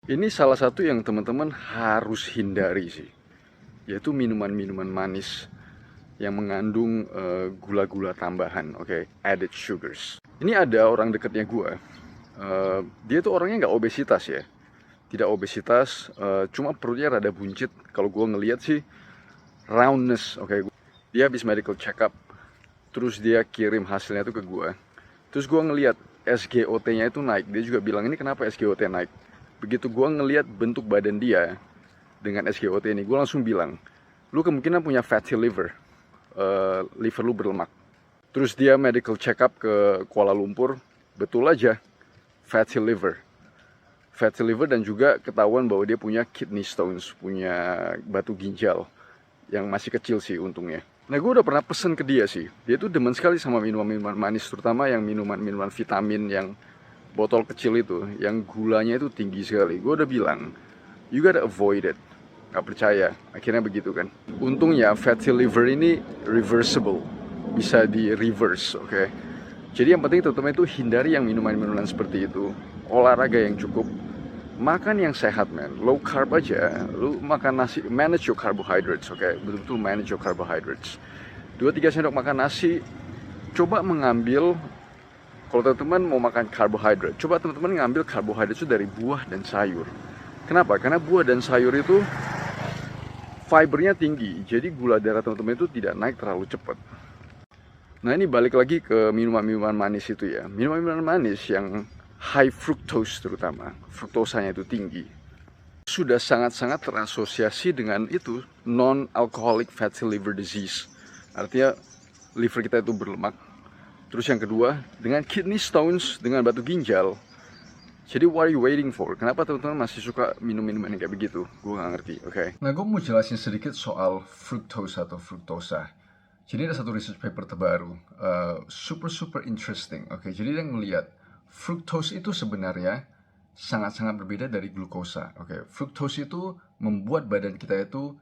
Ini salah satu yang teman-teman harus hindari sih, yaitu minuman-minuman manis yang mengandung gula-gula tambahan, oke, added sugars. Ini ada orang dekatnya gue, dia tuh orangnya nggak obesitas ya, tidak obesitas, cuma perutnya rada buncit. Kalau gue ngeliat sih roundness, oke. Dia habis medical check up, terus dia kirim hasilnya tuh ke gue. Terus gue ngeliat SGOT-nya itu naik. Dia juga bilang, ini kenapa SGOT naik? Begitu gue ngeliat bentuk badan dia dengan SGOT ini, gue langsung bilang, lu kemungkinan punya fatty liver, liver lu berlemak. Terus dia medical check up ke Kuala Lumpur, betul aja fatty liver. Fatty liver, dan juga ketahuan bahwa dia punya kidney stones, punya batu ginjal yang masih kecil sih untungnya. Nah, gue udah pernah pesen ke dia sih. Dia tuh demen sekali sama minuman-minuman manis, terutama yang minuman-minuman vitamin yang botol kecil itu, yang gulanya itu tinggi sekali. Gue udah bilang, you gotta avoid it. Gak percaya, akhirnya begitu kan. Untungnya fatty liver ini reversible, bisa di reverse, oke. Jadi yang penting teman-teman itu hindari yang minuman-minuman seperti itu. Olahraga yang cukup, makan yang sehat, man. Low carb aja. Lu makan nasi, manage your carbohydrates, oke. Betul-betul manage your carbohydrates. 2-3 sendok makan nasi. Coba mengambil, kalau teman-teman mau makan karbohidrat, coba teman-teman ngambil karbohidrat itu dari buah dan sayur. Kenapa? Karena buah dan sayur itu fibernya tinggi, jadi gula darah teman-teman itu tidak naik terlalu cepat. Nah, ini balik lagi ke minuman-minuman manis itu ya. Minuman-minuman manis yang high fructose, terutama fruktosanya itu tinggi, sudah sangat-sangat terasosiasi dengan itu, non-alcoholic fatty liver disease. Artinya liver kita itu berlemak. Terus yang kedua, dengan kidney stones, dengan batu ginjal. Jadi what are you waiting for? Kenapa teman-teman masih suka minum-minuman yang kayak begitu? Gue gak ngerti, oke? Nah, gue mau jelasin sedikit soal fructose atau fruktosa. Jadi ada satu research paper terbaru, super interesting, oke? Jadi dia ngelihat fructose itu sebenarnya sangat-sangat berbeda dari glukosa, oke? Fructose itu membuat badan kita itu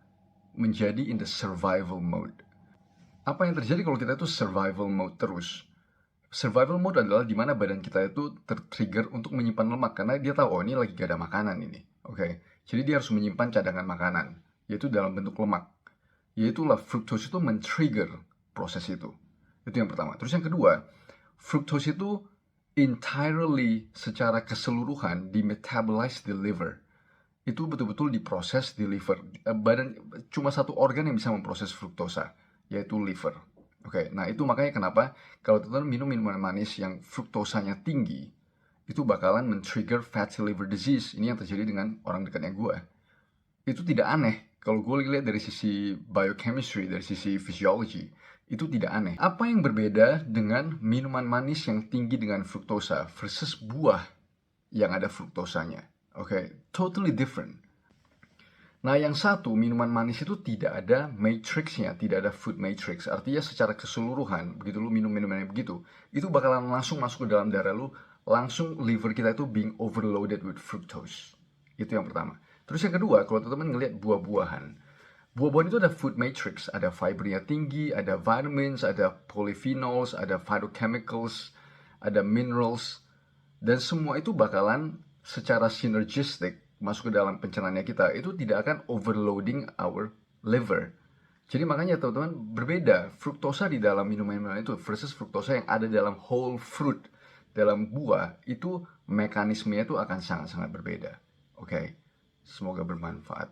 menjadi in the survival mode. Apa yang terjadi kalau kita itu survival mode terus? Survival mode adalah dimana badan kita itu tertrigger untuk menyimpan lemak, karena dia tahu, oh ini lagi gak ada makanan ini, oke? Jadi dia harus menyimpan cadangan makanan, yaitu dalam bentuk lemak. Yaitulah fructose itu men-trigger proses itu. Itu yang pertama. Terus yang kedua, fructose itu entirely, secara keseluruhan, di-metabolize di liver. Itu betul-betul diproses di liver. Badan cuma satu organ yang bisa memproses fruktosa, yaitu liver. Oke, nah itu makanya kenapa kalau teman-teman minum minuman manis yang fruktosanya tinggi, itu bakalan men-trigger fatty liver disease. Ini yang terjadi dengan orang dekatnya gue. Itu tidak aneh. Kalau gue lihat dari sisi biochemistry, dari sisi physiology, itu tidak aneh. Apa yang berbeda dengan minuman manis yang tinggi dengan fruktosa versus buah yang ada fruktosanya? Oke, totally different. Nah, yang satu, minuman manis itu tidak ada matrixnya, tidak ada food matrix. Artinya secara keseluruhan, begitu lu minum minumannya begitu, itu bakalan langsung masuk ke dalam darah lu, langsung liver kita itu being overloaded with fructose. Itu yang pertama. Terus yang kedua, kalau teman-teman ngelihat buah-buahan, buah-buahan itu ada food matrix, ada fibernya tinggi, ada vitamins, ada polyphenols, ada phytochemicals, ada minerals, dan semua itu bakalan secara synergistic masuk ke dalam pencernaannya kita, itu tidak akan overloading our liver. Jadi makanya teman-teman, berbeda fruktosa di dalam minuman-minuman itu versus fruktosa yang ada dalam whole fruit, dalam buah, itu mekanismenya itu akan sangat-sangat berbeda. Oke, semoga bermanfaat.